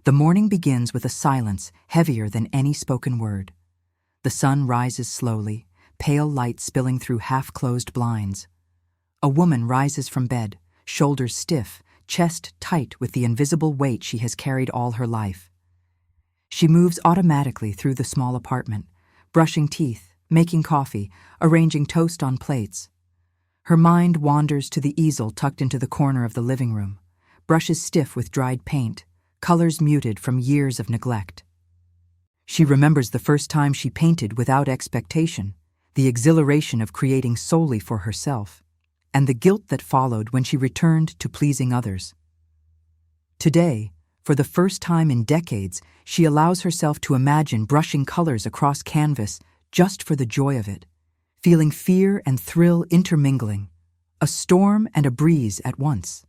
The morning begins with a silence heavier than any spoken word. The sun rises slowly, pale light spilling through half-closed blinds. A woman rises from bed, shoulders stiff, chest tight with the invisible weight she has carried all her life. She moves automatically through the small apartment, brushing teeth, making coffee, arranging toast on plates. Her mind wanders to the easel tucked into the corner of the living room, brushes stiff with dried paint, colors muted from years of neglect. She remembers the first time she painted without expectation, the exhilaration of creating solely for herself, and the guilt that followed when she returned to pleasing others. Today, for the first time in decades, she allows herself to imagine brushing colors across canvas just for the joy of it, feeling fear and thrill intermingling, a storm and a breeze at once.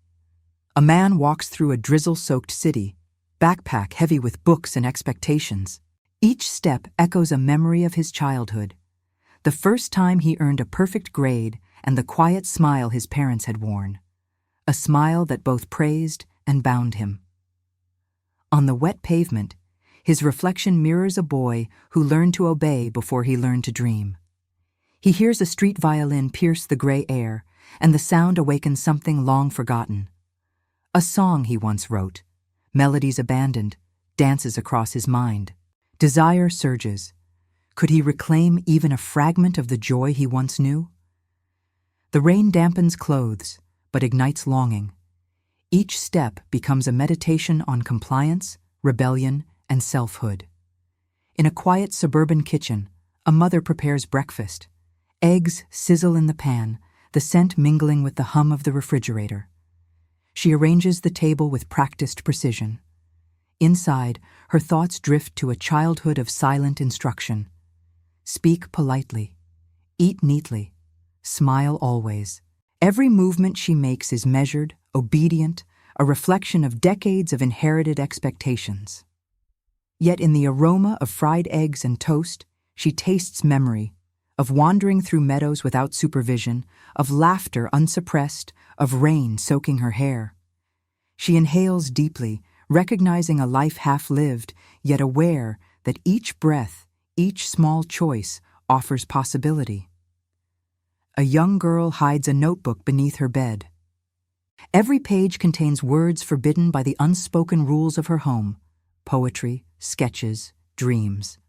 A man walks through a drizzle-soaked city, backpack heavy with books and expectations. Each step echoes a memory of his childhood, the first time he earned a perfect grade and the quiet smile his parents had worn, a smile that both praised and bound him. On the wet pavement, his reflection mirrors a boy who learned to obey before he learned to dream. He hears a street violin pierce the gray air, and the sound awakens something long forgotten. A song he once wrote, melodies abandoned, dances across his mind. Desire surges. Could he reclaim even a fragment of the joy he once knew? The rain dampens clothes, but ignites longing. Each step becomes a meditation on compliance, rebellion, and selfhood. In a quiet suburban kitchen, a mother prepares breakfast. Eggs sizzle in the pan, the scent mingling with the hum of the refrigerator. She arranges the table with practiced precision. Inside, her thoughts drift to a childhood of silent instruction. Speak politely. Eat neatly. Smile always. Every movement she makes is measured, obedient, a reflection of decades of inherited expectations. Yet in the aroma of fried eggs and toast, she tastes memory, of wandering through meadows without supervision, of laughter unsuppressed, of rain soaking her hair. She inhales deeply, recognizing a life half-lived, yet aware that each breath, each small choice, offers possibility. A young girl hides a notebook beneath her bed. Every page contains words forbidden by the unspoken rules of her home: poetry, sketches, dreams.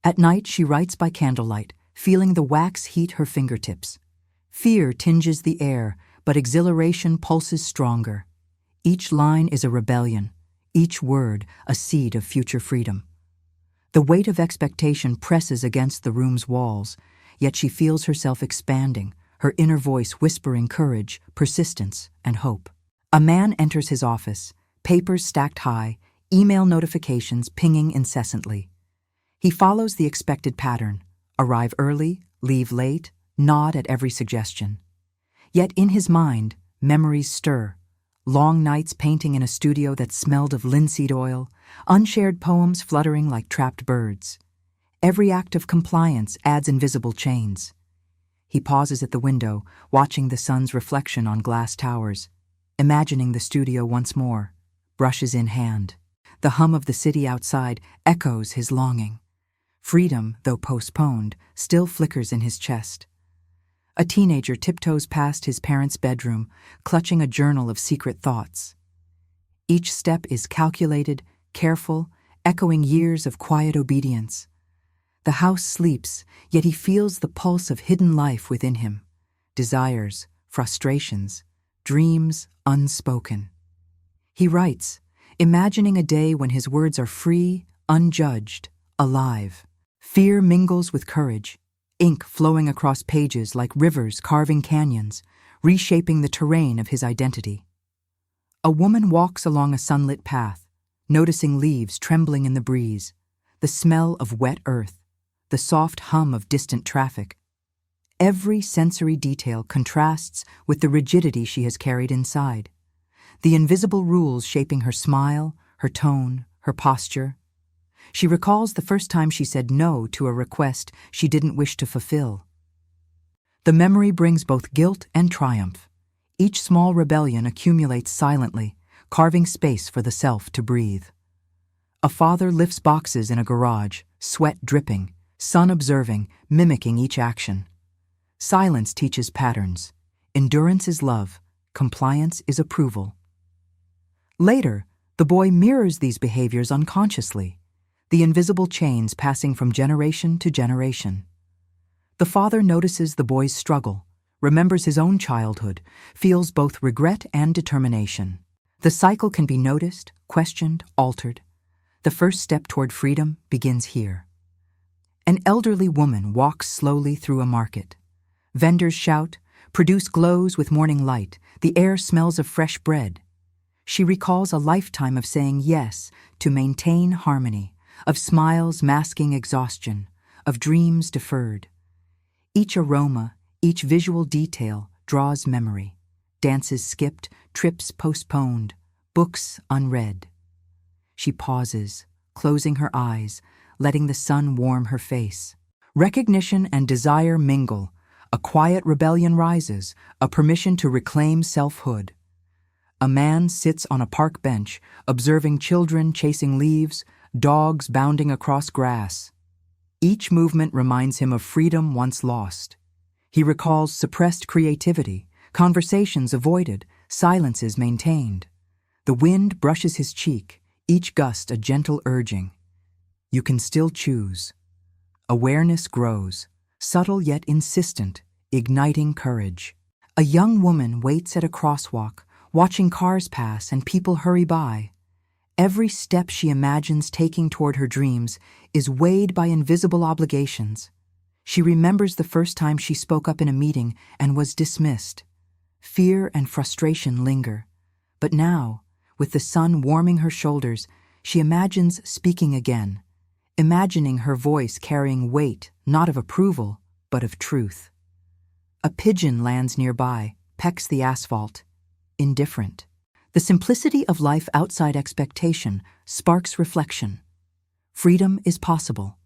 At night she writes by candlelight, feeling the wax heat her fingertips. Fear tinges the air, but exhilaration pulses stronger. Each line is a rebellion, each word a seed of future freedom. The weight of expectation presses against the room's walls, yet she feels herself expanding, her inner voice whispering courage, persistence, and hope. A man enters his office, papers stacked high, email notifications pinging incessantly. He follows the expected pattern: arrive early, leave late, nod at every suggestion. Yet in his mind, memories stir. Long nights painting in a studio that smelled of linseed oil, unshared poems fluttering like trapped birds. Every act of compliance adds invisible chains. He pauses at the window, watching the sun's reflection on glass towers, imagining the studio once more, brushes in hand. The hum of the city outside echoes his longing. Freedom, though postponed, still flickers in his chest. A teenager tiptoes past his parents' bedroom, clutching a journal of secret thoughts. Each step is calculated, careful, echoing years of quiet obedience. The house sleeps, yet he feels the pulse of hidden life within him. Desires, frustrations, dreams unspoken. He writes, imagining a day when his words are free, unjudged, alive. Fear mingles with courage, ink flowing across pages like rivers carving canyons, reshaping the terrain of his identity. A woman walks along a sunlit path, noticing leaves trembling in the breeze, the smell of wet earth, the soft hum of distant traffic. Every sensory detail contrasts with the rigidity she has carried inside, the invisible rules shaping her smile, her tone, her posture. She recalls the first time she said no to a request she didn't wish to fulfill. The memory brings both guilt and triumph. Each small rebellion accumulates silently, carving space for the self to breathe. A father lifts boxes in a garage, sweat dripping, son observing, mimicking each action. Silence teaches patterns. Endurance is love. Compliance is approval. Later, the boy mirrors these behaviors unconsciously, the invisible chains passing from generation to generation. The father notices the boy's struggle, remembers his own childhood, feels both regret and determination. The cycle can be noticed, questioned, altered. The first step toward freedom begins here. An elderly woman walks slowly through a market. Vendors shout, produce glows with morning light, the air smells of fresh bread. She recalls a lifetime of saying yes to maintain harmony, of smiles masking exhaustion, of dreams deferred. Each aroma, each visual detail draws memory. Dances skipped, trips postponed, books unread. She pauses, closing her eyes, letting the sun warm her face. Recognition and desire mingle. A quiet rebellion rises, a permission to reclaim selfhood. A man sits on a park bench, observing children chasing leaves, dogs bounding across grass. Each movement reminds him of freedom once lost. He recalls suppressed creativity, conversations avoided, silences maintained. The wind brushes his cheek, each gust a gentle urging. You can still choose. Awareness grows, subtle yet insistent, igniting courage. A young woman waits at a crosswalk, watching cars pass and people hurry by. Every step she imagines taking toward her dreams is weighed by invisible obligations. She remembers the first time she spoke up in a meeting and was dismissed. Fear and frustration linger. But now, with the sun warming her shoulders, she imagines speaking again, imagining her voice carrying weight not of approval, but of truth. A pigeon lands nearby, pecks the asphalt. Indifferent. The simplicity of life outside expectation sparks reflection. Freedom is possible.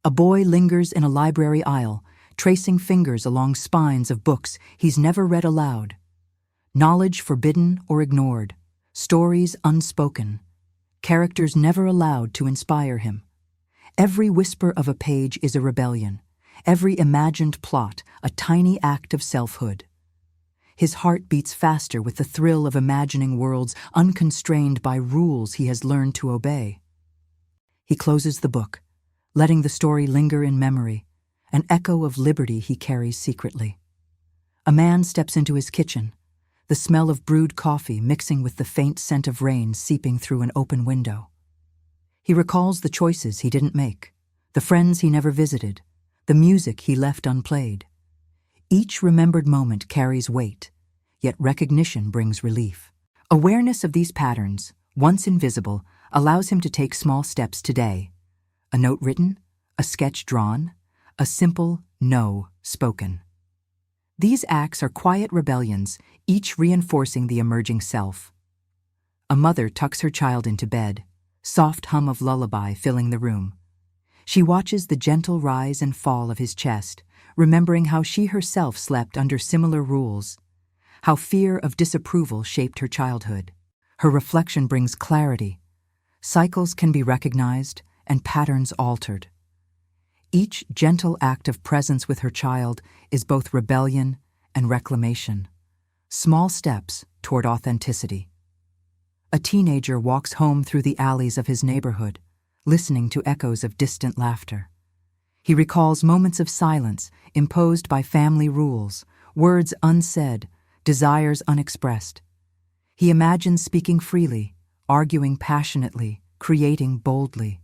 A boy lingers in a library aisle, tracing fingers along spines of books he's never read aloud. Knowledge forbidden or ignored, stories unspoken, characters never allowed to inspire him. Every whisper of a page is a rebellion, every imagined plot a tiny act of selfhood. His heart beats faster with the thrill of imagining worlds unconstrained by rules he has learned to obey. He closes the book, letting the story linger in memory, an echo of liberty he carries secretly. A man steps into his kitchen, the smell of brewed coffee mixing with the faint scent of rain seeping through an open window. He recalls the choices he didn't make, the friends he never visited, the music he left unplayed. Each remembered moment carries weight, yet recognition brings relief. Awareness of these patterns, once invisible, allows him to take small steps today. A note written, a sketch drawn, a simple no spoken. These acts are quiet rebellions, each reinforcing the emerging self. A mother tucks her child into bed, soft hum of lullaby filling the room. She watches the gentle rise and fall of his chest, remembering how she herself slept under similar rules, how fear of disapproval shaped her childhood. Her reflection brings clarity. Cycles can be recognized and patterns altered. Each gentle act of presence with her child is both rebellion and reclamation, small steps toward authenticity. A teenager walks home through the alleys of his neighborhood, listening to echoes of distant laughter. He recalls moments of silence imposed by family rules, words unsaid, desires unexpressed. He imagines speaking freely, arguing passionately, creating boldly.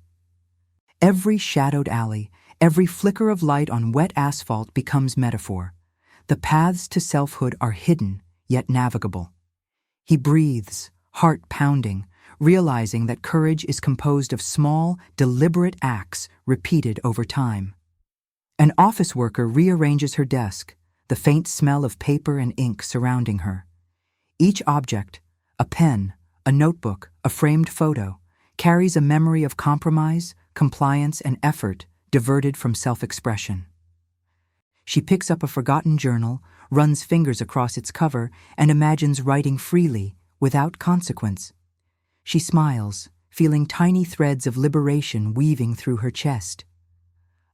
Every shadowed alley, every flicker of light on wet asphalt becomes metaphor. The paths to selfhood are hidden, yet navigable. He breathes, heart pounding, realizing that courage is composed of small, deliberate acts repeated over time. An office worker rearranges her desk, the faint smell of paper and ink surrounding her. Each object, a pen, a notebook, a framed photo, carries a memory of compromise, compliance, and effort diverted from self-expression. She picks up a forgotten journal, runs fingers across its cover, and imagines writing freely, without consequence. She smiles, feeling tiny threads of liberation weaving through her chest.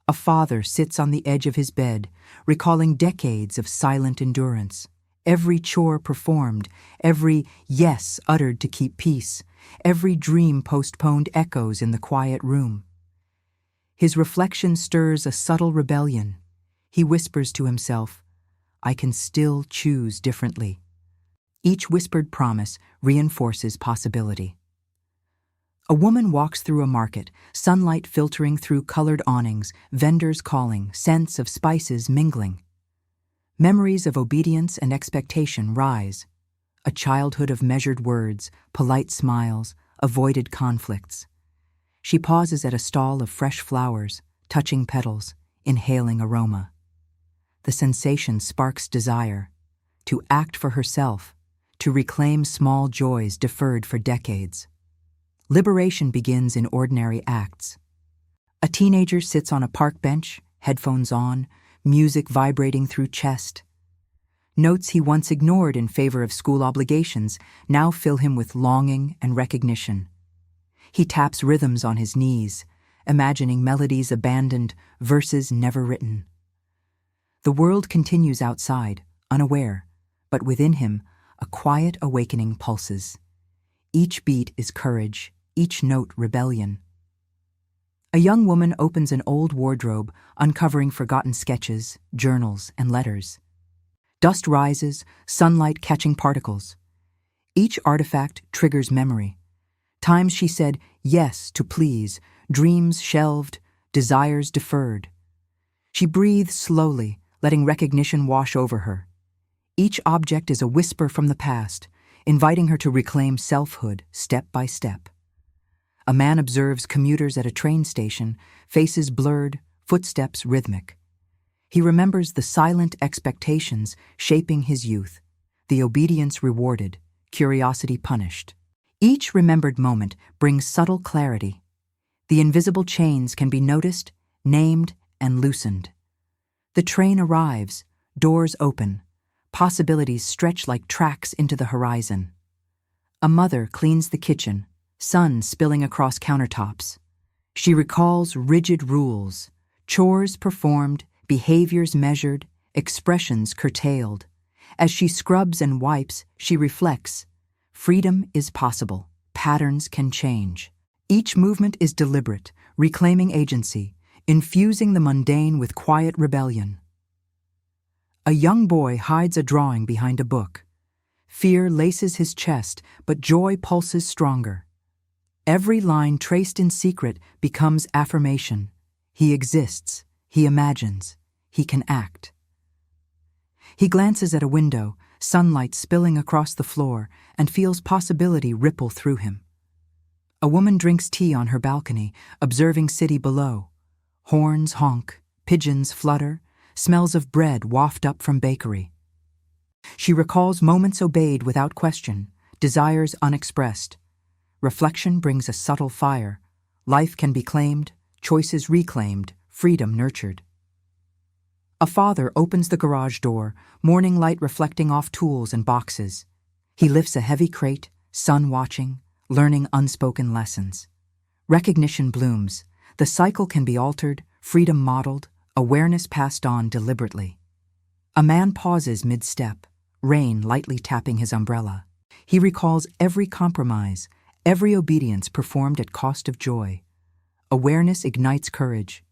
A father sits on the edge of his bed, recalling decades of silent endurance. Every chore performed, every yes uttered to keep peace, every dream postponed echoes in the quiet room. His reflection stirs a subtle rebellion. He whispers to himself, "I can still choose differently." Each whispered promise reinforces possibility. A woman walks through a market, sunlight filtering through colored awnings, vendors calling, scents of spices mingling. Memories of obedience and expectation rise. A childhood of measured words, polite smiles, avoided conflicts. She pauses at a stall of fresh flowers, touching petals, inhaling aroma. The sensation sparks desire, to act for herself, to reclaim small joys deferred for decades. Liberation begins in ordinary acts. A teenager sits on a park bench, headphones on, music vibrating through chest. Notes he once ignored in favor of school obligations now fill him with longing and recognition. He taps rhythms on his knees, imagining melodies abandoned, verses never written. The world continues outside, unaware, but within him, a quiet awakening pulses. Each beat is courage, each note rebellion. A young woman opens an old wardrobe, uncovering forgotten sketches, journals, and letters. Dust rises, sunlight catching particles. Each artifact triggers memory. Times she said yes to please, dreams shelved, desires deferred. She breathes slowly, letting recognition wash over her. Each object is a whisper from the past, inviting her to reclaim selfhood step by step. A man observes commuters at a train station, faces blurred, footsteps rhythmic. He remembers the silent expectations shaping his youth, the obedience rewarded, curiosity punished. Each remembered moment brings subtle clarity. The invisible chains can be noticed, named, and loosened. The train arrives, doors open, possibilities stretch like tracks into the horizon. A mother cleans the kitchen, sun spilling across countertops. She recalls rigid rules, chores performed, behaviors measured, expressions curtailed. As she scrubs and wipes, she reflects. Freedom is possible. Patterns can change. Each movement is deliberate, reclaiming agency, infusing the mundane with quiet rebellion. A young boy hides a drawing behind a book. Fear laces his chest, but joy pulses stronger. Every line traced in secret becomes affirmation. He exists, he imagines, he can act. He glances at a window, sunlight spilling across the floor, and feels possibility ripple through him. A woman drinks tea on her balcony, observing city below. Horns honk, pigeons flutter, smells of bread waft up from bakery. She recalls moments obeyed without question, desires unexpressed. Reflection brings a subtle fire. Life can be claimed, choices reclaimed, freedom nurtured. A father opens the garage door, morning light reflecting off tools and boxes. He lifts a heavy crate, son watching, learning unspoken lessons. Recognition blooms. The cycle can be altered, freedom modeled, awareness passed on deliberately. A man pauses mid-step, rain lightly tapping his umbrella. He recalls every compromise, every obedience performed at cost of joy. Awareness ignites courage.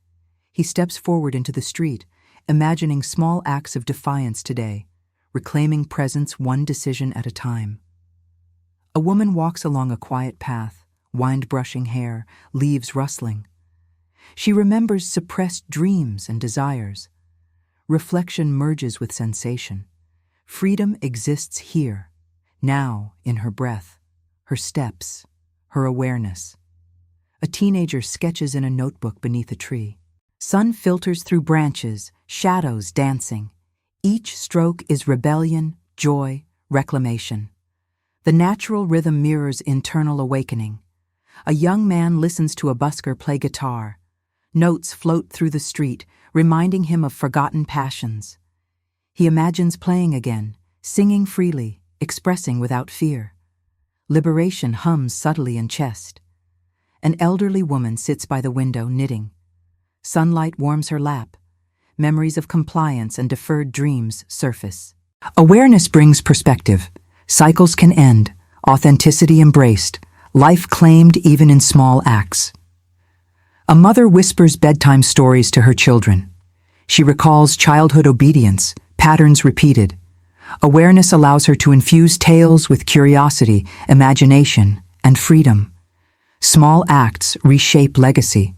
He steps forward into the street, imagining small acts of defiance today, reclaiming presence one decision at a time. A woman walks along a quiet path, wind-brushing hair, leaves rustling. She remembers suppressed dreams and desires. Reflection merges with sensation. Freedom exists here, now in her breath, her steps, her awareness. A teenager sketches in a notebook beneath a tree. Sun filters through branches, shadows dancing. Each stroke is rebellion, joy, reclamation. The natural rhythm mirrors internal awakening. A young man listens to a busker play guitar. Notes float through the street, reminding him of forgotten passions. He imagines playing again, singing freely, expressing without fear. Liberation hums subtly in chest. An elderly woman sits by the window knitting. Sunlight warms her lap. Memories of compliance and deferred dreams surface. Awareness brings perspective. Cycles can end, authenticity embraced, life claimed even in small acts. A mother whispers bedtime stories to her children. She recalls childhood obedience, patterns repeated. Awareness allows her to infuse tales with curiosity, imagination, and freedom. Small acts reshape legacy.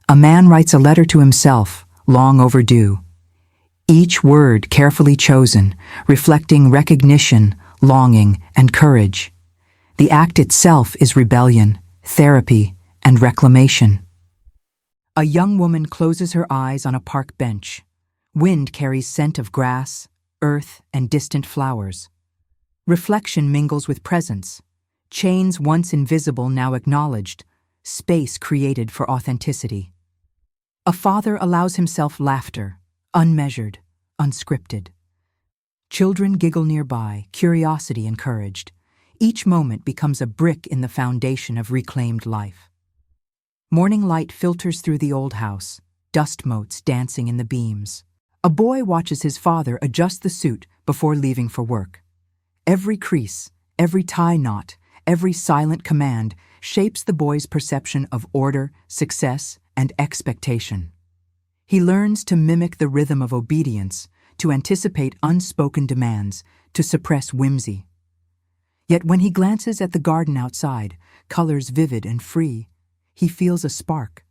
A man writes a letter to himself, long overdue. Each word carefully chosen, reflecting recognition, longing, and courage. The act itself is rebellion, therapy, and reclamation. A young woman closes her eyes on a park bench. Wind carries scent of grass, earth, and distant flowers. Reflection mingles with presence. Chains once invisible now acknowledged. Space created for authenticity. A father allows himself laughter, unmeasured, unscripted. Children giggle nearby, curiosity encouraged. Each moment becomes a brick in the foundation of reclaimed life. Morning light filters through the old house, dust motes dancing in the beams. A boy watches his father adjust the suit before leaving for work. Every crease, every tie knot, every silent command shapes the boy's perception of order, success, and expectation. He learns to mimic the rhythm of obedience, to anticipate unspoken demands, to suppress whimsy. Yet when he glances at the garden outside, colors vivid and free, he feels a spark,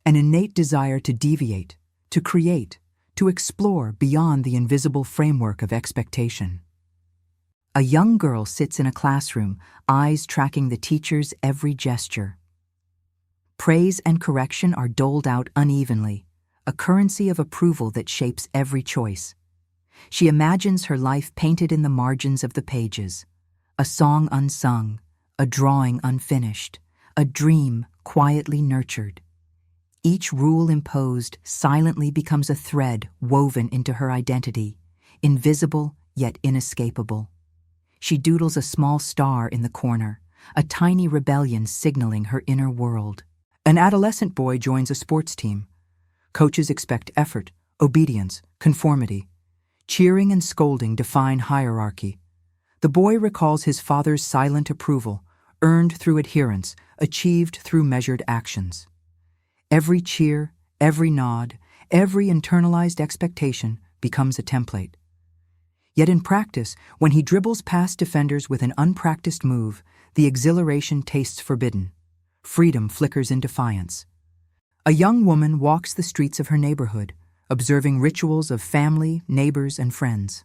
an innate desire to deviate, to create, to explore beyond the invisible framework of expectation. A young girl sits in a classroom, eyes tracking the teacher's every gesture. Praise and correction are doled out unevenly, a currency of approval that shapes every choice. She imagines her life painted in the margins of the pages, a song unsung, a drawing unfinished, a dream quietly nurtured. Each rule imposed silently becomes a thread woven into her identity, invisible yet inescapable. She doodles a small star in the corner, a tiny rebellion signaling her inner world. An adolescent boy joins a sports team. Coaches expect effort, obedience, conformity. Cheering and scolding define hierarchy. The boy recalls his father's silent approval, earned through adherence, achieved through measured actions. Every cheer, every nod, every internalized expectation becomes a template. Yet in practice, when he dribbles past defenders with an unpracticed move, the exhilaration tastes forbidden. Freedom flickers in defiance. A young woman walks the streets of her neighborhood, observing rituals of family, neighbors, and friends.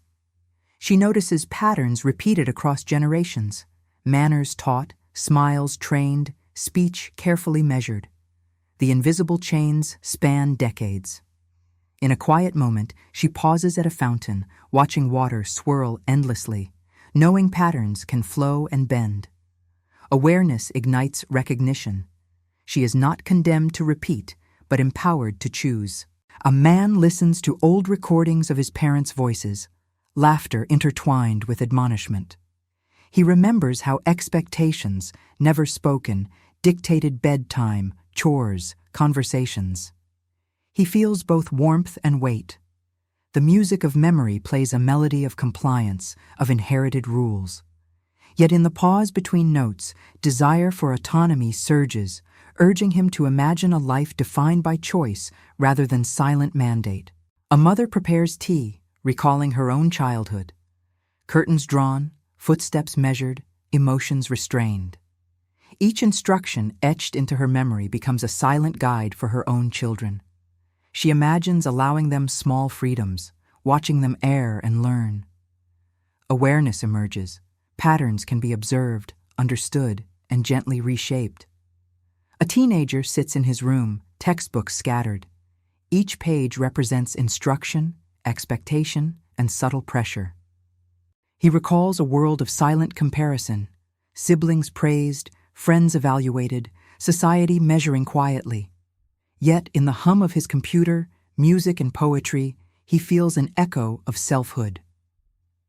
She notices patterns repeated across generations, manners taught, smiles trained, speech carefully measured. The invisible chains span decades. In a quiet moment, she pauses at a fountain, watching water swirl endlessly, knowing patterns can flow and bend. Awareness ignites recognition. She is not condemned to repeat, but empowered to choose. A man listens to old recordings of his parents' voices, laughter intertwined with admonishment. He remembers how expectations, never spoken, dictated bedtime, chores, conversations. He feels both warmth and weight. The music of memory plays a melody of compliance, of inherited rules. Yet in the pause between notes, desire for autonomy surges, urging him to imagine a life defined by choice rather than silent mandate. A mother prepares tea, recalling her own childhood. Curtains drawn, footsteps measured, emotions restrained. Each instruction etched into her memory becomes a silent guide for her own children. She imagines allowing them small freedoms, watching them err and learn. Awareness emerges. Patterns can be observed, understood, and gently reshaped. A teenager sits in his room, textbooks scattered. Each page represents instruction, expectation, and subtle pressure. He recalls a world of silent comparison, siblings praised, friends evaluated, society measuring quietly. Yet in the hum of his computer, music, and poetry, he feels an echo of selfhood.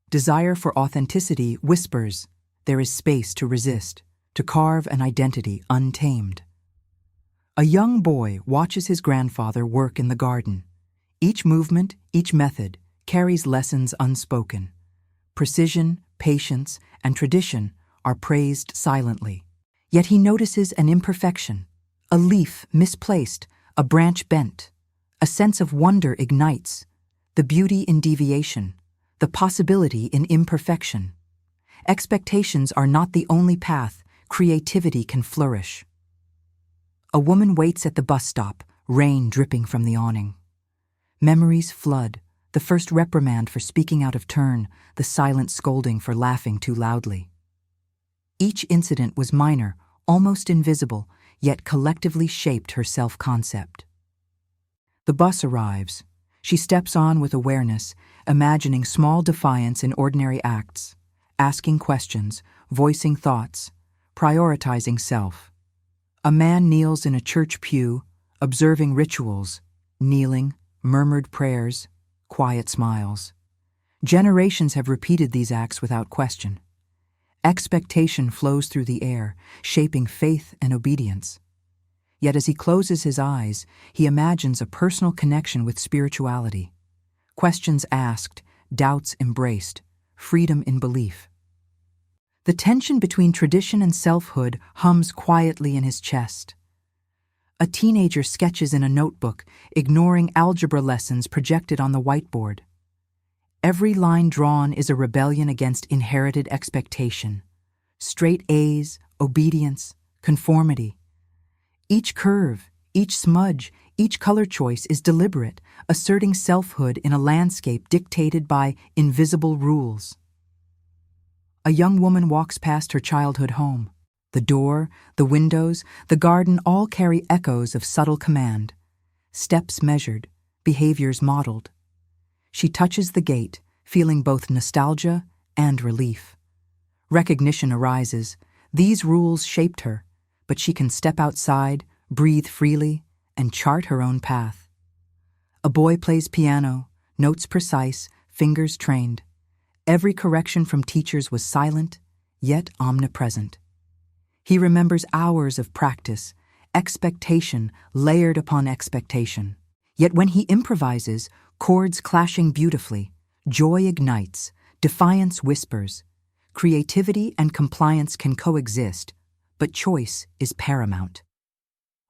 Desire for authenticity whispers, there is space to resist, to carve an identity untamed. A young boy watches his grandfather work in the garden. Each movement, each method, carries lessons unspoken. Precision, patience, and tradition are praised silently. Yet he notices an imperfection, a leaf misplaced, a branch bent. A sense of wonder ignites, the beauty in deviation, the possibility in imperfection. Expectations are not the only path creativity can flourish. A woman waits at the bus stop, rain dripping from the awning. Memories flood, the first reprimand for speaking out of turn, the silent scolding for laughing too loudly. Each incident was minor, almost invisible, yet collectively shaped her self-concept. The bus arrives. She steps on with awareness, imagining small defiance in ordinary acts, asking questions, voicing thoughts, prioritizing self. A man kneels in a church pew, observing rituals, kneeling, murmured prayers, quiet smiles. Generations have repeated these acts without question. Expectation flows through the air, shaping faith and obedience. Yet as he closes his eyes, he imagines a personal connection with spirituality. Questions asked, doubts embraced, freedom in belief. The tension between tradition and selfhood hums quietly in his chest. A teenager sketches in a notebook, ignoring algebra lessons projected on the whiteboard. Every line drawn is a rebellion against inherited expectation. Straight A's, obedience, conformity. Each curve, each smudge, each color choice is deliberate, asserting selfhood in a landscape dictated by invisible rules. A young woman walks past her childhood home. The door, the windows, the garden all carry echoes of subtle command. Steps measured, behaviors modeled. She touches the gate, feeling both nostalgia and relief. Recognition arises. These rules shaped her, but she can step outside, breathe freely, and chart her own path. A boy plays piano, notes precise, fingers trained. Every correction from teachers was silent, yet omnipresent. He remembers hours of practice, expectation layered upon expectation. Yet when he improvises, chords clashing beautifully, joy ignites, defiance whispers. Creativity and compliance can coexist, but choice is paramount.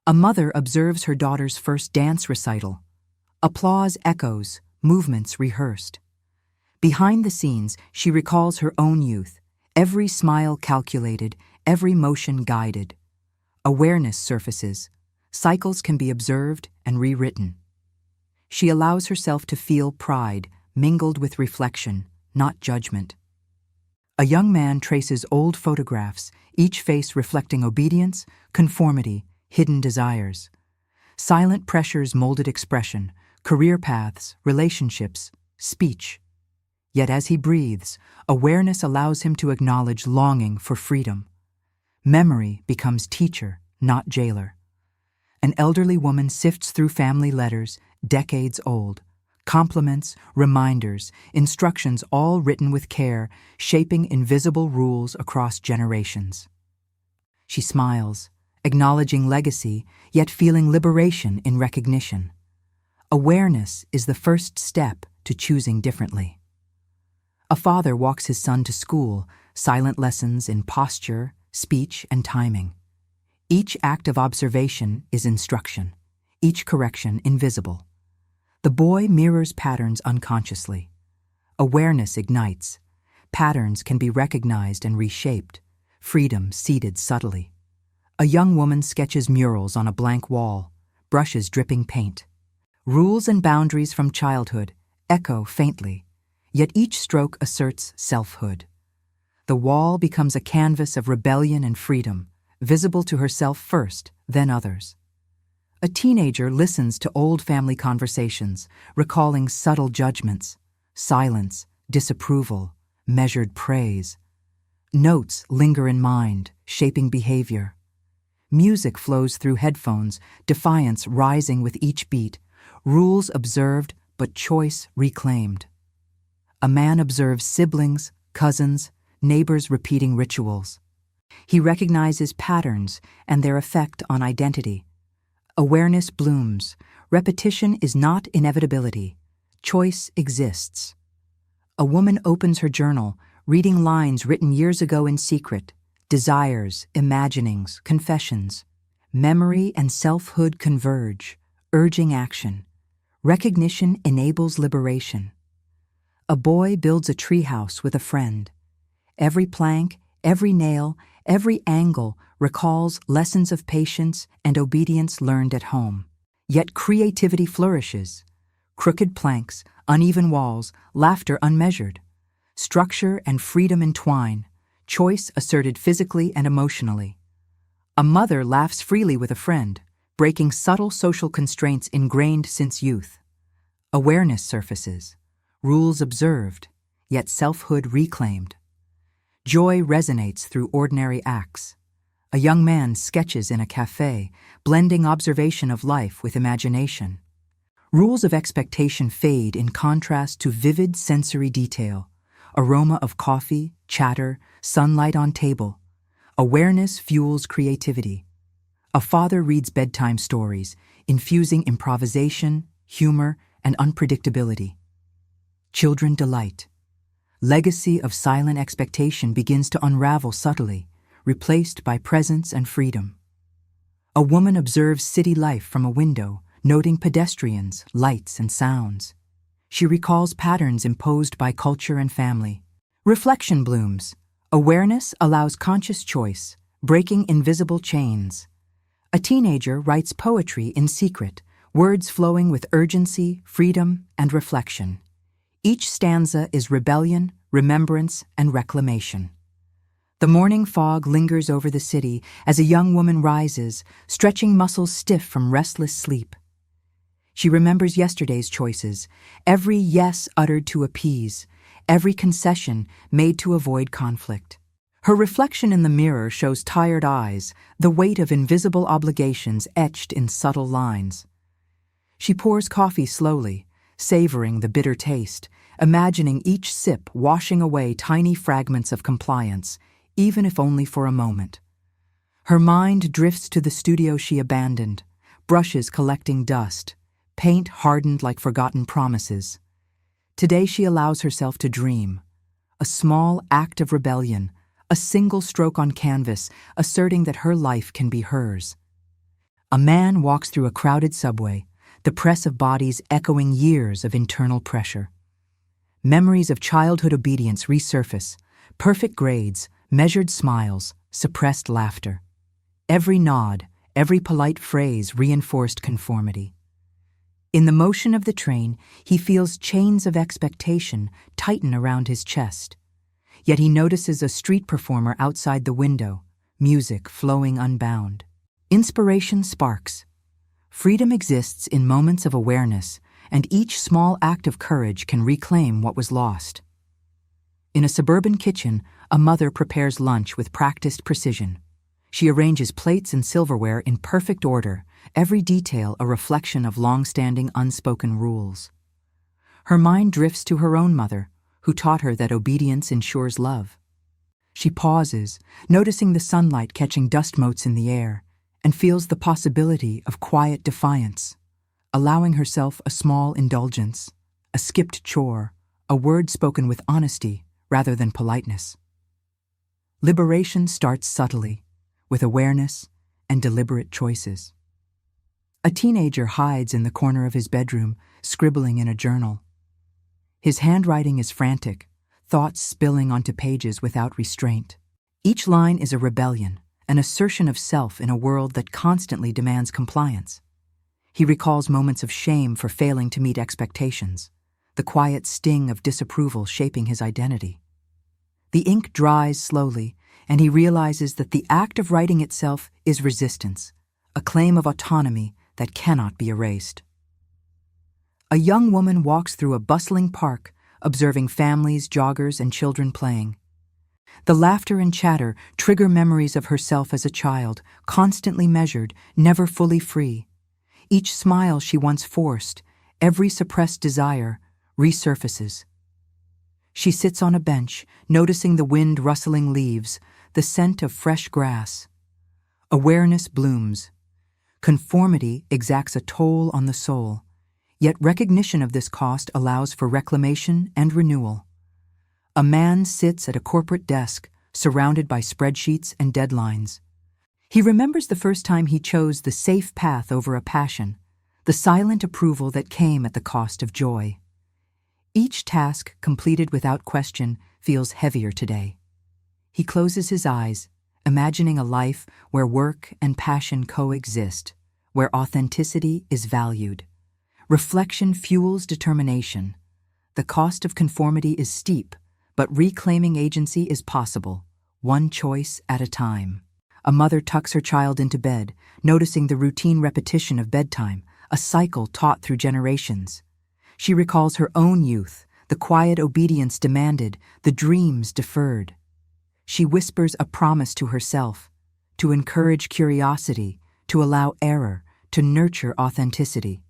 A mother observes her daughter's first dance recital. Applause echoes, movements rehearsed. Behind the scenes, she recalls her own youth, every smile calculated, every motion guided. Awareness surfaces. Cycles can be observed and rewritten. She allows herself to feel pride, mingled with reflection, not judgment. A young man traces old photographs, each face reflecting obedience, conformity, hidden desires. Silent pressures molded expression, career paths, relationships, speech. Yet as he breathes, awareness allows him to acknowledge longing for freedom. Memory becomes teacher, not jailer. An elderly woman sifts through family letters, decades old. Compliments, reminders, instructions all written with care, shaping invisible rules across generations. She smiles, acknowledging legacy, yet feeling liberation in recognition. Awareness is the first step to choosing differently. A father walks his son to school, silent lessons in posture, speech, and timing. Each act of observation is instruction, each correction invisible. The boy mirrors patterns unconsciously. Awareness ignites. Patterns can be recognized and reshaped. Freedom seeded subtly. A young woman sketches murals on a blank wall, brushes dripping paint. Rules and boundaries from childhood echo faintly, yet each stroke asserts selfhood. The wall becomes a canvas of rebellion and freedom, visible to herself first, then others. A teenager listens to old family conversations, recalling subtle judgments, silence, disapproval, measured praise. Notes linger in mind, shaping behavior. Music flows through headphones, defiance rising with each beat, rules observed but choice reclaimed. A man observes siblings, cousins, neighbors repeating rituals. He recognizes patterns and their effect on identity. Awareness blooms. Repetition is not inevitability. Choice exists. A woman opens her journal, reading lines written years ago in secret, desires, imaginings, confessions. Memory and selfhood converge, urging action. Recognition enables liberation. A boy builds a treehouse with a friend. Every plank, every nail, every angle recalls lessons of patience and obedience learned at home. Yet creativity flourishes. Crooked planks, uneven walls, laughter unmeasured. Structure and freedom entwine, choice asserted physically and emotionally. A mother laughs freely with a friend, breaking subtle social constraints ingrained since youth. Awareness surfaces, rules observed, yet selfhood reclaimed. Joy resonates through ordinary acts. A young man sketches in a cafe, blending observation of life with imagination. Rules of expectation fade in contrast to vivid sensory detail. Aroma of coffee, chatter, sunlight on table. Awareness fuels creativity. A father reads bedtime stories, infusing improvisation, humor, and unpredictability. Children delight. Legacy of silent expectation begins to unravel subtly, replaced by presence and freedom. A woman observes city life from a window, noting pedestrians, lights, and sounds. She recalls patterns imposed by culture and family. Reflection blooms. Awareness allows conscious choice, breaking invisible chains. A teenager writes poetry in secret, words flowing with urgency, freedom, and reflection. Each stanza is rebellion, remembrance, and reclamation. The morning fog lingers over the city as a young woman rises, stretching muscles stiff from restless sleep. She remembers yesterday's choices, every yes uttered to appease, every concession made to avoid conflict. Her reflection in the mirror shows tired eyes, the weight of invisible obligations etched in subtle lines. She pours coffee slowly, savoring the bitter taste, imagining each sip washing away tiny fragments of compliance, even if only for a moment. Her mind drifts to the studio she abandoned, brushes collecting dust, paint hardened like forgotten promises. Today she allows herself to dream, a small act of rebellion, a single stroke on canvas, asserting that her life can be hers. A man walks through a crowded subway, the press of bodies echoing years of internal pressure. Memories of childhood obedience resurface, perfect grades, measured smiles, suppressed laughter. Every nod, every polite phrase reinforced conformity. In the motion of the train, he feels chains of expectation tighten around his chest. Yet he notices a street performer outside the window, music flowing unbound. Inspiration sparks. Freedom exists in moments of awareness, and each small act of courage can reclaim what was lost. In a suburban kitchen, a mother prepares lunch with practiced precision. She arranges plates and silverware in perfect order, every detail a reflection of long-standing unspoken rules. Her mind drifts to her own mother, who taught her that obedience ensures love. She pauses, noticing the sunlight catching dust motes in the air, and feels the possibility of quiet defiance, allowing herself a small indulgence, a skipped chore, a word spoken with honesty rather than politeness. Liberation starts subtly, with awareness and deliberate choices. A teenager hides in the corner of his bedroom, scribbling in a journal. His handwriting is frantic, thoughts spilling onto pages without restraint. Each line is a rebellion, an assertion of self in a world that constantly demands compliance. He recalls moments of shame for failing to meet expectations, the quiet sting of disapproval shaping his identity. The ink dries slowly, and he realizes that the act of writing itself is resistance, a claim of autonomy that cannot be erased. A young woman walks through a bustling park, observing families, joggers, and children playing. The laughter and chatter trigger memories of herself as a child, constantly measured, never fully free. Each smile she once forced, every suppressed desire, resurfaces. She sits on a bench, noticing the wind rustling leaves, the scent of fresh grass. Awareness blooms. Conformity exacts a toll on the soul, yet recognition of this cost allows for reclamation and renewal. A man sits at a corporate desk, surrounded by spreadsheets and deadlines. He remembers the first time he chose the safe path over a passion, the silent approval that came at the cost of joy. Each task completed without question feels heavier today. He closes his eyes, imagining a life where work and passion coexist, where authenticity is valued. Reflection fuels determination. The cost of conformity is steep, but reclaiming agency is possible, one choice at a time. A mother tucks her child into bed, noticing the routine repetition of bedtime, a cycle taught through generations. She recalls her own youth, the quiet obedience demanded, the dreams deferred. She whispers a promise to herself, to encourage curiosity, to allow error, to nurture authenticity.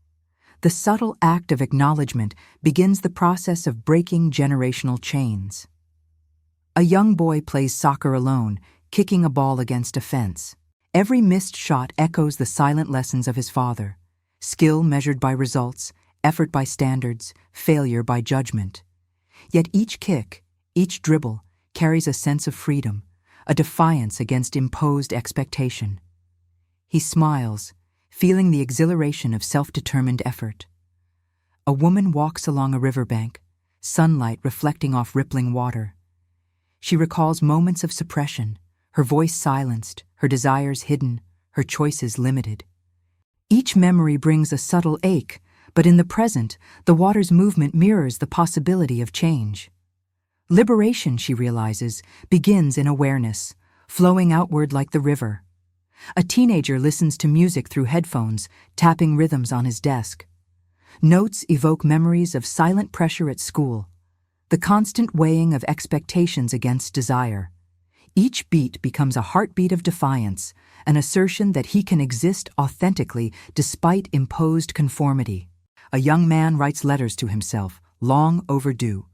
The subtle act of acknowledgement begins the process of breaking generational chains. A young boy plays soccer alone, kicking a ball against a fence. Every missed shot echoes the silent lessons of his father: skill measured by results, effort by standards, failure by judgment. Yet each kick, each dribble, carries a sense of freedom, a defiance against imposed expectation. He smiles, feeling the exhilaration of self-determined effort. A woman walks along a riverbank, sunlight reflecting off rippling water. She recalls moments of suppression, her voice silenced, her desires hidden, her choices limited. Each memory brings a subtle ache, but in the present, the water's movement mirrors the possibility of change. Liberation, she realizes, begins in awareness, flowing outward like the river. A teenager listens to music through headphones, tapping rhythms on his desk. Notes evoke memories of silent pressure at school, the constant weighing of expectations against desire. Each beat becomes a heartbeat of defiance, an assertion that he can exist authentically despite imposed conformity. A young man writes letters to himself, long overdue.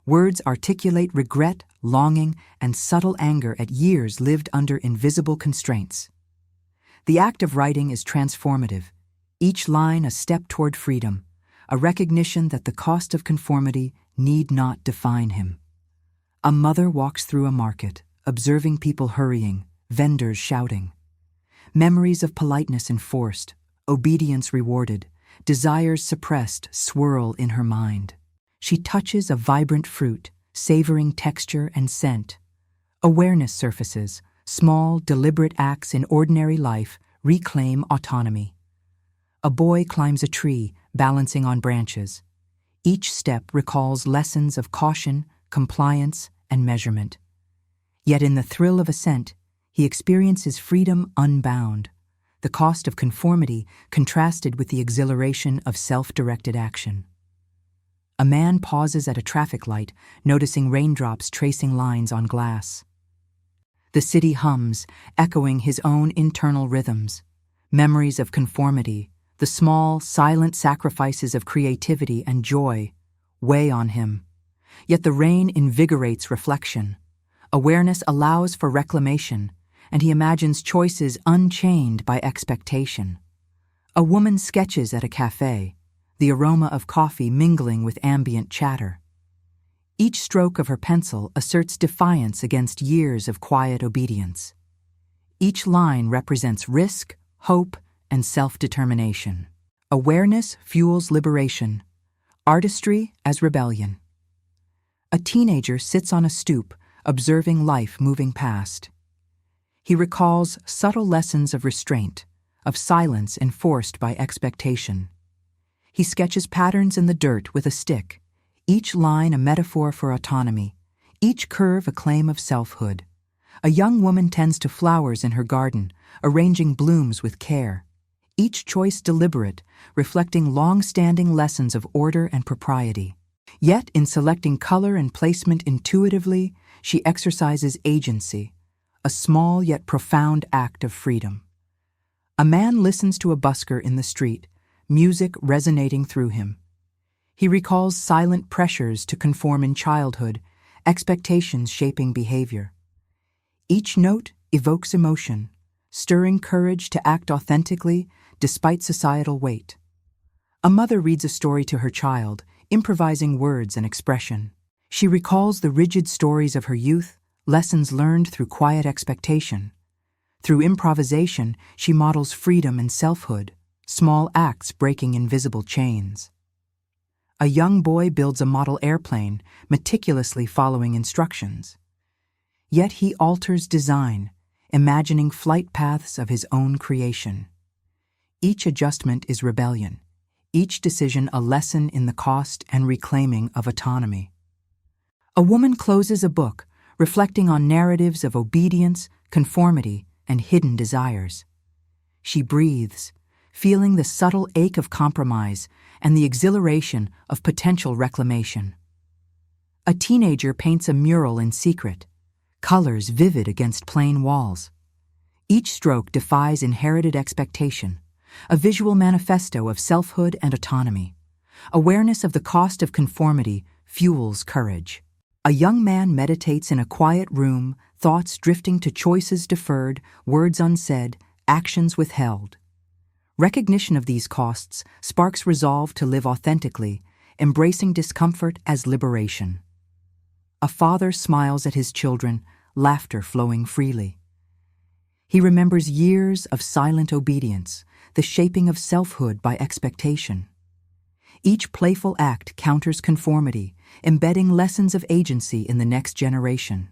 Words articulate regret, longing, and subtle anger at years lived under invisible constraints. The act of writing is transformative, each line a step toward freedom, a recognition that the cost of conformity need not define him. A mother walks through a market, observing people hurrying, vendors shouting. Memories of politeness enforced, obedience rewarded, desires suppressed swirl in her mind. She touches a vibrant fruit, savoring texture and scent. Awareness surfaces. Small, deliberate acts in ordinary life reclaim autonomy. A boy climbs a tree, balancing on branches. Each step recalls lessons of caution, compliance, and measurement. Yet in the thrill of ascent, he experiences freedom unbound, the cost of conformity contrasted with the exhilaration of self-directed action. A man pauses at a traffic light, noticing raindrops tracing lines on glass. The city hums, echoing his own internal rhythms. Memories of conformity, the small, silent sacrifices of creativity and joy, weigh on him. Yet the rain invigorates reflection. Awareness allows for reclamation, and he imagines choices unchained by expectation. A woman sketches at a cafe, the aroma of coffee mingling with ambient chatter. Each stroke of her pencil asserts defiance against years of quiet obedience. Each line represents risk, hope, and self-determination. Awareness fuels liberation, artistry as rebellion. A teenager sits on a stoop, observing life moving past. He recalls subtle lessons of restraint, of silence enforced by expectation. He sketches patterns in the dirt with a stick, each line a metaphor for autonomy, each curve a claim of selfhood. A young woman tends to flowers in her garden, arranging blooms with care. Each choice deliberate, reflecting long-standing lessons of order and propriety. Yet, in selecting color and placement intuitively, she exercises agency, a small yet profound act of freedom. A man listens to a busker in the street, music resonating through him. He recalls silent pressures to conform in childhood, expectations shaping behavior. Each note evokes emotion, stirring courage to act authentically despite societal weight. A mother reads a story to her child, improvising words and expression. She recalls the rigid stories of her youth, lessons learned through quiet expectation. Through improvisation, she models freedom and selfhood, small acts breaking invisible chains. A young boy builds a model airplane, meticulously following instructions. Yet he alters design, imagining flight paths of his own creation. Each adjustment is rebellion, each decision a lesson in the cost and reclaiming of autonomy. A woman closes a book, reflecting on narratives of obedience, conformity, and hidden desires. She breathes, feeling the subtle ache of compromise and the exhilaration of potential reclamation. A teenager paints a mural in secret, colors vivid against plain walls. Each stroke defies inherited expectation, a visual manifesto of selfhood and autonomy. Awareness of the cost of conformity fuels courage. A young man meditates in a quiet room, thoughts drifting to choices deferred, words unsaid, actions withheld. Recognition of these costs sparks resolve to live authentically, embracing discomfort as liberation. A father smiles at his children, laughter flowing freely. He remembers years of silent obedience, the shaping of selfhood by expectation. Each playful act counters conformity, embedding lessons of agency in the next generation.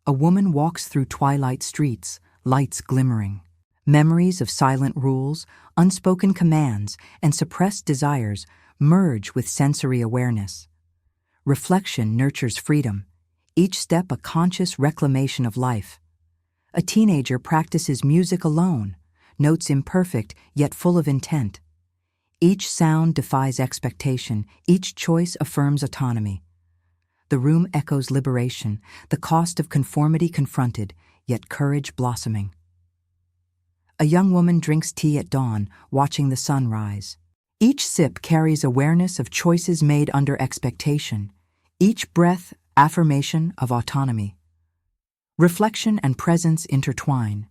A woman walks through twilight streets, lights glimmering. Memories of silent rules, unspoken commands, and suppressed desires merge with sensory awareness. Reflection nurtures freedom, each step a conscious reclamation of life. A teenager practices music alone, notes imperfect yet full of intent. Each sound defies expectation, each choice affirms autonomy. The room echoes liberation, the cost of conformity confronted, yet courage blossoming. A young woman drinks tea at dawn, watching the sun rise. Each sip carries awareness of choices made under expectation, each breath affirmation of autonomy. Reflection and presence intertwine.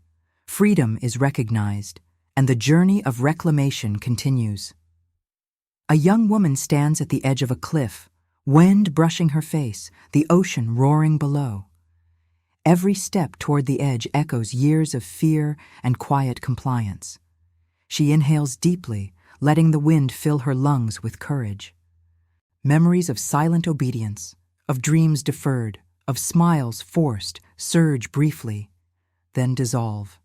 Freedom is recognized, and the journey of reclamation continues. A young woman stands at the edge of a cliff, wind brushing her face, the ocean roaring below. Every step toward the edge echoes years of fear and quiet compliance. She inhales deeply, letting the wind fill her lungs with courage. Memories of silent obedience, of dreams deferred, of smiles forced, surge briefly, then dissolve.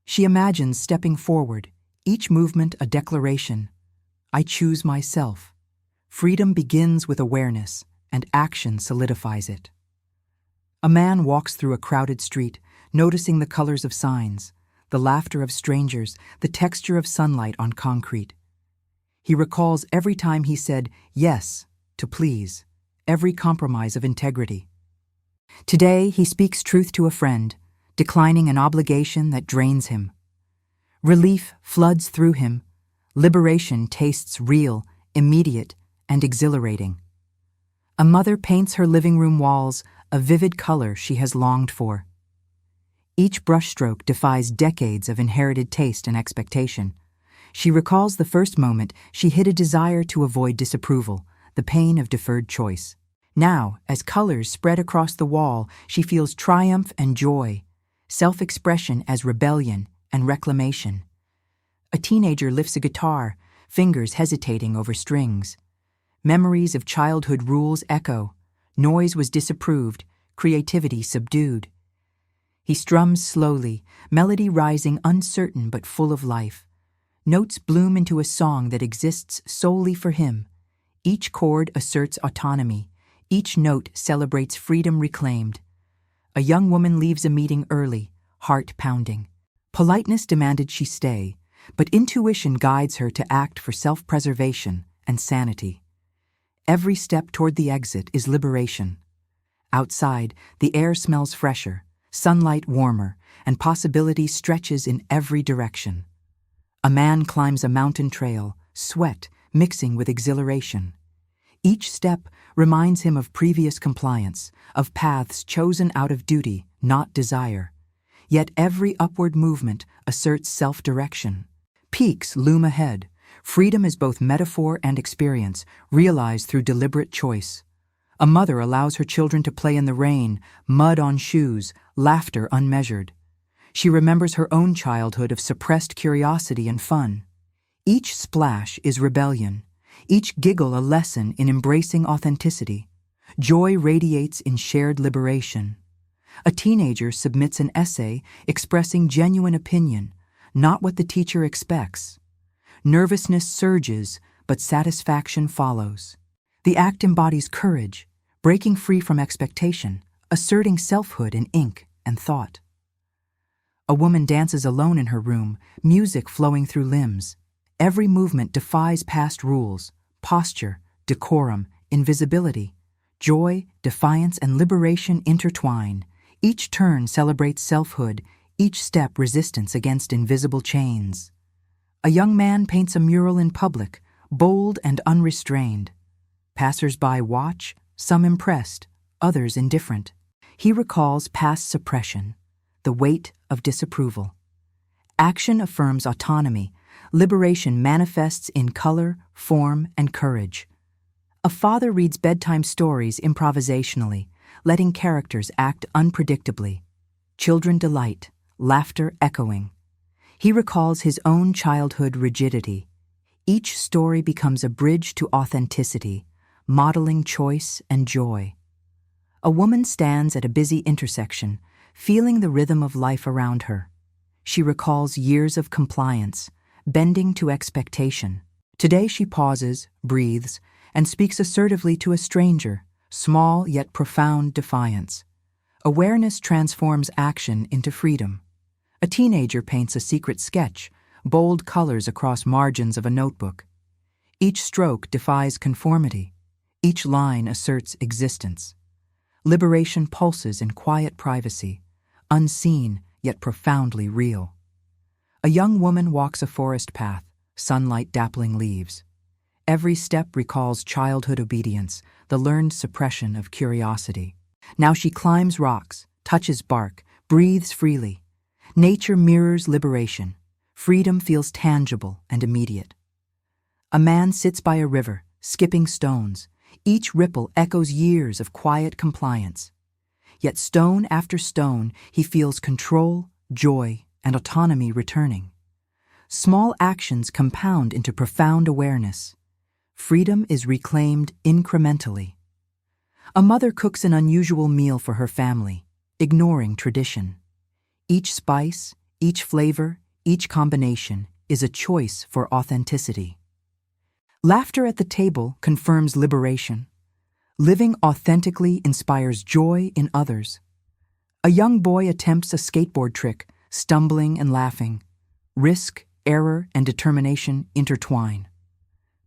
She imagines stepping forward, each movement a declaration. I choose myself. Freedom begins with awareness, and action solidifies it. A man walks through a crowded street, noticing the colors of signs, the laughter of strangers, the texture of sunlight on concrete. He recalls every time he said yes to please, every compromise of integrity. Today, he speaks truth to a friend, declining an obligation that drains him. Relief floods through him. Liberation tastes real, immediate, and exhilarating. A mother paints her living room walls a vivid color she has longed for. Each brushstroke defies decades of inherited taste and expectation. She recalls the first moment she hid a desire to avoid disapproval, the pain of deferred choice. Now, as colors spread across the wall, she feels triumph and joy, self-expression as rebellion and reclamation. A teenager lifts a guitar, fingers hesitating over strings. Memories of childhood rules echo. Noise was disapproved, creativity subdued. He strums slowly, melody rising uncertain but full of life. Notes bloom into a song that exists solely for him. Each chord asserts autonomy. Each note celebrates freedom reclaimed. A young woman leaves a meeting early, heart pounding. Politeness demanded she stay, but intuition guides her to act for self-preservation and sanity. Every step toward the exit is liberation. Outside, the air smells fresher, sunlight warmer, and possibility stretches in every direction. A man climbs a mountain trail, sweat mixing with exhilaration. Each step reminds him of previous compliance, of paths chosen out of duty, not desire. Yet every upward movement asserts self-direction. Peaks loom ahead. Freedom is both metaphor and experience, realized through deliberate choice. A mother allows her children to play in the rain, mud on shoes, laughter unmeasured. She remembers her own childhood of suppressed curiosity and fun. Each splash is rebellion, each giggle a lesson in embracing authenticity. Joy radiates in shared liberation. A teenager submits an essay expressing genuine opinion, not what the teacher expects. Nervousness surges, but satisfaction follows. The act embodies courage, breaking free from expectation, asserting selfhood in ink and thought. A woman dances alone in her room, music flowing through limbs. Every movement defies past rules, posture, decorum, invisibility. Joy, defiance, and liberation intertwine. Each turn celebrates selfhood, each step resistance against invisible chains. A young man paints a mural in public, bold and unrestrained. Passers-by watch, some impressed, others indifferent. He recalls past suppression, the weight of disapproval. Action affirms autonomy. Liberation manifests in color, form, and courage. A father reads bedtime stories improvisationally, letting characters act unpredictably. Children delight, laughter echoing. He recalls his own childhood rigidity. Each story becomes a bridge to authenticity, modeling choice and joy. A woman stands at a busy intersection, feeling the rhythm of life around her. She recalls years of compliance, bending to expectation. Today she pauses, breathes, and speaks assertively to a stranger, small yet profound defiance. Awareness transforms action into freedom. A teenager paints a secret sketch, bold colors across margins of a notebook. Each stroke defies conformity. Each line asserts existence. Liberation pulses in quiet privacy, unseen yet profoundly real. A young woman walks a forest path, sunlight dappling leaves. Every step recalls childhood obedience, the learned suppression of curiosity. Now she climbs rocks, touches bark, breathes freely. Nature mirrors liberation. Freedom feels tangible and immediate. A man sits by a river, skipping stones. Each ripple echoes years of quiet compliance. Yet stone after stone, he feels control, joy, and autonomy returning. Small actions compound into profound awareness. Freedom is reclaimed incrementally. A mother cooks an unusual meal for her family, ignoring tradition. Each spice, each flavor, each combination is a choice for authenticity. Laughter at the table confirms liberation. Living authentically inspires joy in others. A young boy attempts a skateboard trick, stumbling and laughing. Risk, error, and determination intertwine.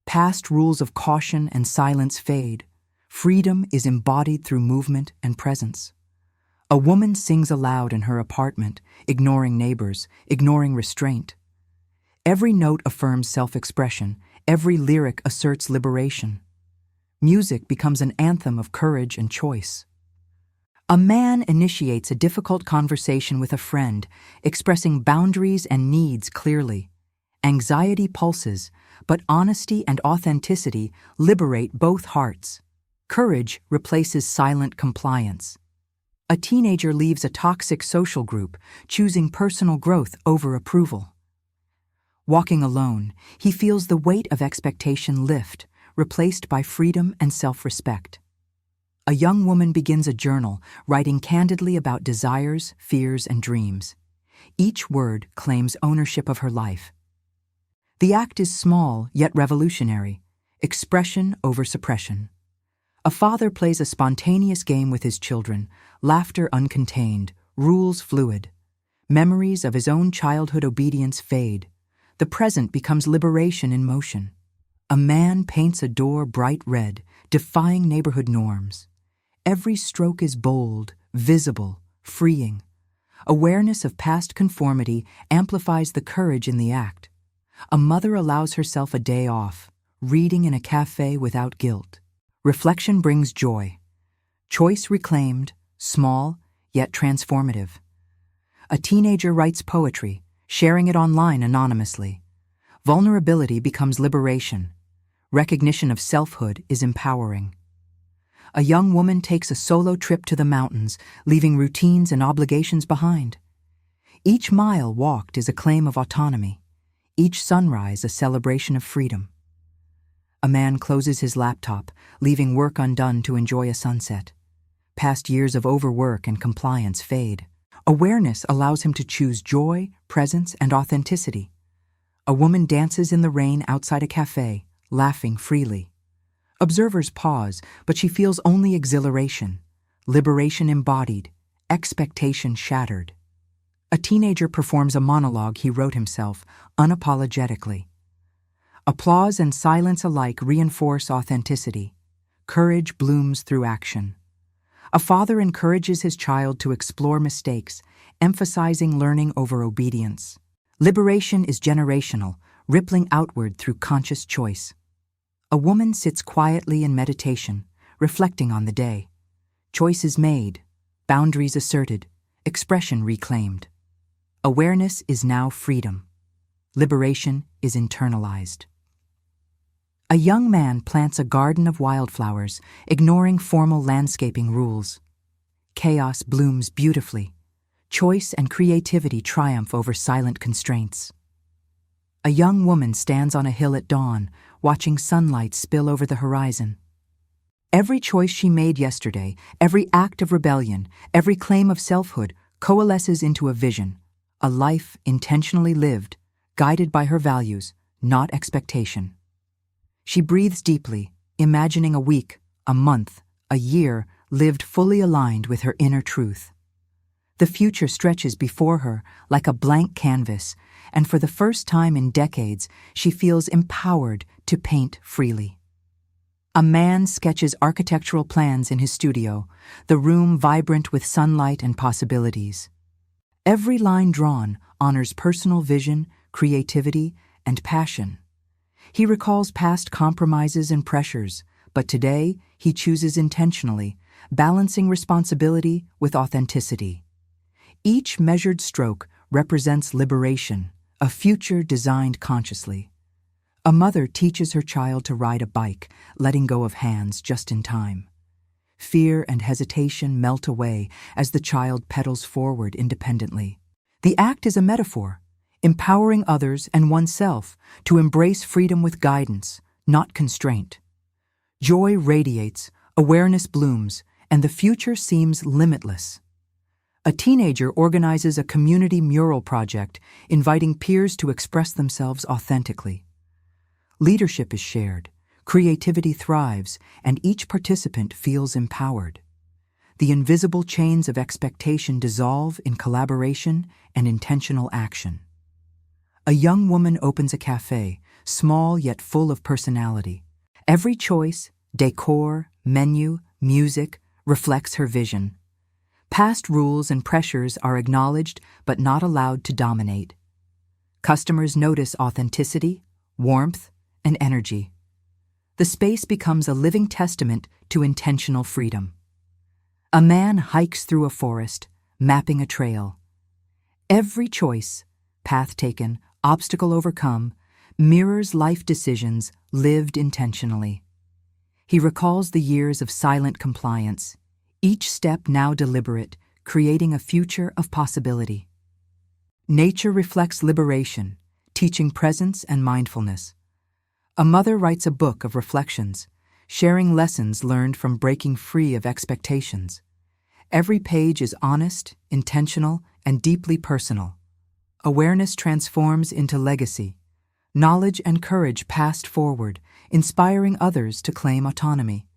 Past rules of caution and silence fade. Freedom is embodied through movement and presence. A woman sings aloud in her apartment, ignoring neighbors, ignoring restraint. Every note affirms self-expression, every lyric asserts liberation. Music becomes an anthem of courage and choice. A man initiates a difficult conversation with a friend, expressing boundaries and needs clearly. Anxiety pulses, but honesty and authenticity liberate both hearts. Courage replaces silent compliance. A teenager leaves a toxic social group, choosing personal growth over approval. Walking alone, he feels the weight of expectation lift, replaced by freedom and self-respect. A young woman begins a journal, writing candidly about desires, fears, and dreams. Each word claims ownership of her life. The act is small yet revolutionary, expression over suppression. A father plays a spontaneous game with his children, laughter uncontained, rules fluid. Memories of his own childhood obedience fade. The present becomes liberation in motion. A man paints a door bright red, defying neighborhood norms. Every stroke is bold, visible, freeing. Awareness of past conformity amplifies the courage in the act. A mother allows herself a day off, reading in a cafe without guilt. Reflection brings joy. Choice reclaimed, small, yet transformative. A teenager writes poetry, sharing it online anonymously. Vulnerability becomes liberation. Recognition of selfhood is empowering. A young woman takes a solo trip to the mountains, leaving routines and obligations behind. Each mile walked is a claim of autonomy. Each sunrise a celebration of freedom. A man closes his laptop, leaving work undone to enjoy a sunset. Past years of overwork and compliance fade. Awareness allows him to choose joy, presence, and authenticity. A woman dances in the rain outside a cafe, laughing freely. Observers pause, but she feels only exhilaration, liberation embodied, expectation shattered. A teenager performs a monologue he wrote himself, unapologetically. Applause and silence alike reinforce authenticity. Courage blooms through action. A father encourages his child to explore mistakes, emphasizing learning over obedience. Liberation is generational, rippling outward through conscious choice. A woman sits quietly in meditation, reflecting on the day. Choices made, boundaries asserted, expression reclaimed. Awareness is now freedom. Liberation is internalized. A young man plants a garden of wildflowers, ignoring formal landscaping rules. Chaos blooms beautifully. Choice and creativity triumph over silent constraints. A young woman stands on a hill at dawn, watching sunlight spill over the horizon. Every choice she made yesterday, every act of rebellion, every claim of selfhood coalesces into a vision, a life intentionally lived, guided by her values, not expectation. She breathes deeply, imagining a week, a month, a year lived fully aligned with her inner truth. The future stretches before her like a blank canvas, and for the first time in decades, she feels empowered to paint freely. A man sketches architectural plans in his studio, the room vibrant with sunlight and possibilities. Every line drawn honors personal vision, creativity, and passion. He recalls past compromises and pressures, but today he chooses intentionally, balancing responsibility with authenticity. Each measured stroke represents liberation, a future designed consciously. A mother teaches her child to ride a bike, letting go of hands just in time. Fear and hesitation melt away as the child pedals forward independently. The act is a metaphor, empowering others and oneself to embrace freedom with guidance, not constraint. Joy radiates, awareness blooms, and the future seems limitless. A teenager organizes a community mural project, inviting peers to express themselves authentically. Leadership is shared, creativity thrives, and each participant feels empowered. The invisible chains of expectation dissolve in collaboration and intentional action. A young woman opens a cafe, small yet full of personality. Every choice, decor, menu, music, reflects her vision. Past rules and pressures are acknowledged but not allowed to dominate. Customers notice authenticity, warmth, and energy. The space becomes a living testament to intentional freedom. A man hikes through a forest, mapping a trail. Every choice, path taken, obstacle overcome, mirrors life decisions lived intentionally. He recalls the years of silent compliance, each step now deliberate, creating a future of possibility. Nature reflects liberation, teaching presence and mindfulness. A mother writes a book of reflections, sharing lessons learned from breaking free of expectations. Every page is honest, intentional, and deeply personal. Awareness transforms into legacy. Knowledge and courage passed forward, inspiring others to claim autonomy.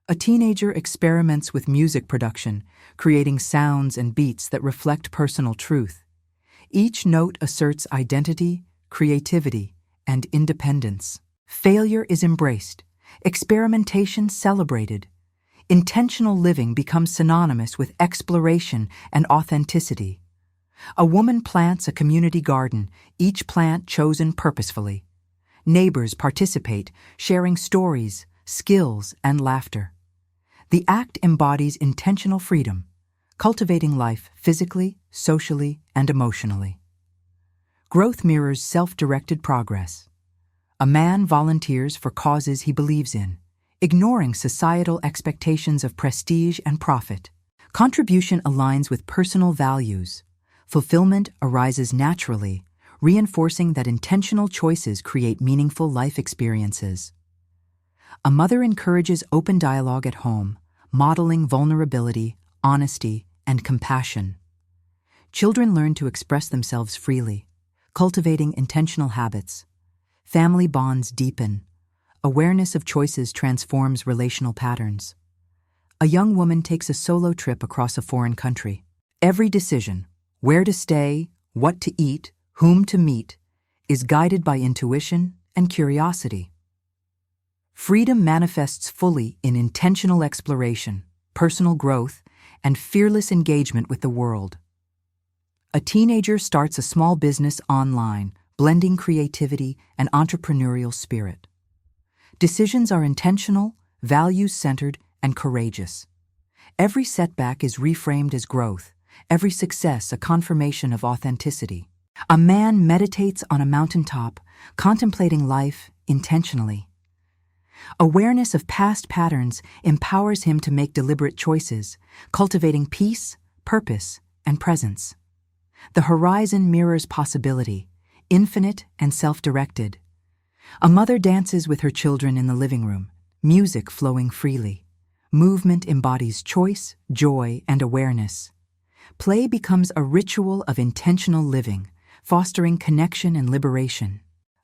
A teenager experiments with music production, creating sounds and beats that reflect personal truth. Each note asserts identity, creativity, and independence. Failure is embraced, experimentation celebrated. Intentional living becomes synonymous with exploration and authenticity. A woman plants a community garden, each plant chosen purposefully. Neighbors participate, sharing stories, skills, and laughter. The act embodies intentional freedom, cultivating life physically, socially, and emotionally. Growth mirrors self-directed progress. A man volunteers for causes he believes in, ignoring societal expectations of prestige and profit. Contribution aligns with personal values. Fulfillment arises naturally, reinforcing that intentional choices create meaningful life experiences. A mother encourages open dialogue at home, modeling vulnerability, honesty, and compassion. Children learn to express themselves freely, cultivating intentional habits. Family bonds deepen. Awareness of choices transforms relational patterns. A young woman takes a solo trip across a foreign country. Every decision, where to stay, what to eat, whom to meet, is guided by intuition and curiosity. Freedom manifests fully in intentional exploration, personal growth, and fearless engagement with the world. A teenager starts a small business online, blending creativity and entrepreneurial spirit. Decisions are intentional, values-centered, and courageous. Every setback is reframed as growth, every success a confirmation of authenticity. A man meditates on a mountaintop, contemplating life intentionally. Awareness of past patterns empowers him to make deliberate choices, cultivating peace, purpose, and presence. The horizon mirrors possibility, infinite and self-directed. A mother dances with her children in the living room, music flowing freely. Movement embodies choice, joy, and awareness. Play becomes a ritual of intentional living, fostering connection and liberation.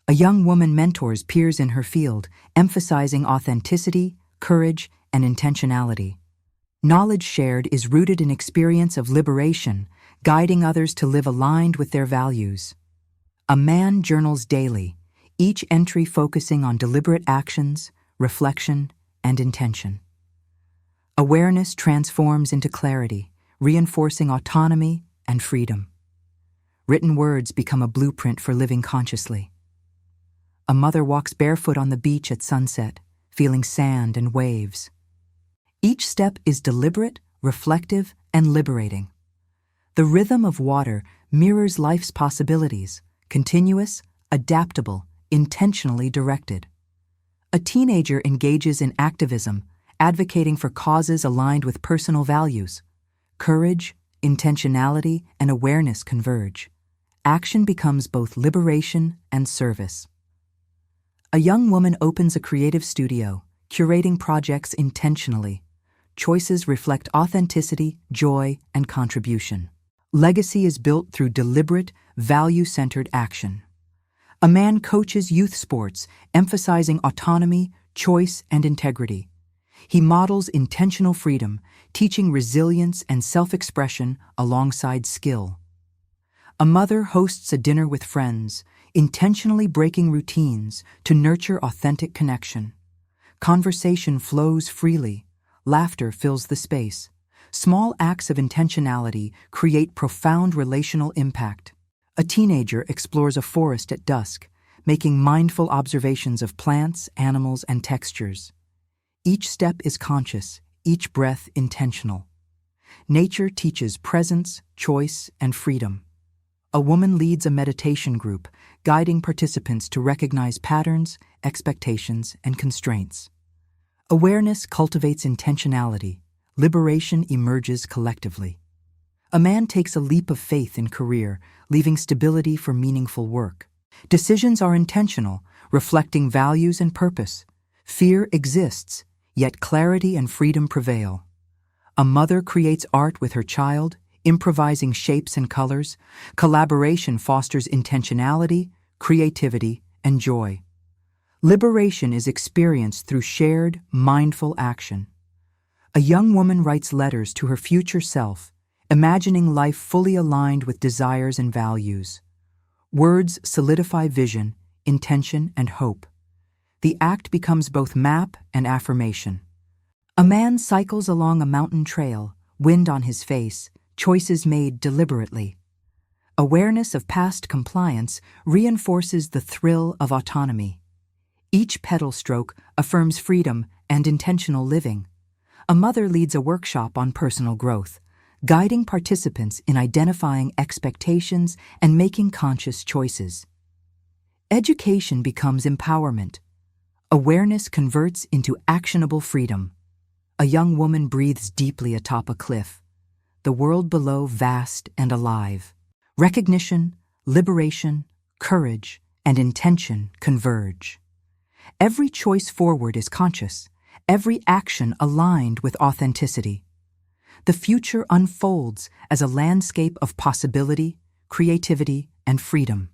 A young woman mentors peers in her field, emphasizing authenticity, courage, and intentionality. Knowledge shared is rooted in experience of liberation, guiding others to live aligned with their values. A man journals daily, each entry focusing on deliberate actions, reflection, and intention. Awareness transforms into clarity, reinforcing autonomy and freedom. Written words become a blueprint for living consciously. A mother walks barefoot on the beach at sunset, feeling sand and waves. Each step is deliberate, reflective, and liberating. The rhythm of water mirrors life's possibilities, continuous, adaptable, intentionally directed. A teenager engages in activism, advocating for causes aligned with personal values. Courage, intentionality, and awareness converge. Action becomes both liberation and service. A young woman opens a creative studio, curating projects intentionally. Choices reflect authenticity, joy, and contribution. Legacy is built through deliberate, value-centered action. A man coaches youth sports, emphasizing autonomy, choice, and integrity. He models intentional freedom, teaching resilience and self-expression alongside skill. A mother hosts a dinner with friends, intentionally breaking routines to nurture authentic connection. Conversation flows freely. Laughter fills the space. Small acts of intentionality create profound relational impact. A teenager explores a forest at dusk, making mindful observations of plants, animals, and textures. Each step is conscious, each breath intentional. Nature teaches presence, choice, and freedom. A woman leads a meditation group, guiding participants to recognize patterns, expectations, and constraints. Awareness cultivates intentionality. Liberation emerges collectively. A man takes a leap of faith in career, leaving stability for meaningful work. Decisions are intentional, reflecting values and purpose. Fear exists, yet clarity and freedom prevail. A mother creates art with her child, improvising shapes and colors. Collaboration fosters intentionality, creativity, and joy. Liberation is experienced through shared, mindful action. A young woman writes letters to her future self, imagining life fully aligned with desires and values. Words solidify vision, intention, and hope. The act becomes both map and affirmation. A man cycles along a mountain trail, wind on his face, choices made deliberately. Awareness of past compliance reinforces the thrill of autonomy. Each pedal stroke affirms freedom and intentional living. A mother leads a workshop on personal growth, guiding participants in identifying expectations and making conscious choices. Education becomes empowerment. Awareness converts into actionable freedom. A young woman breathes deeply atop a cliff, the world below vast and alive. Recognition, liberation, courage, and intention converge. Every choice forward is conscious, every action aligned with authenticity. The future unfolds as a landscape of possibility, creativity, and freedom.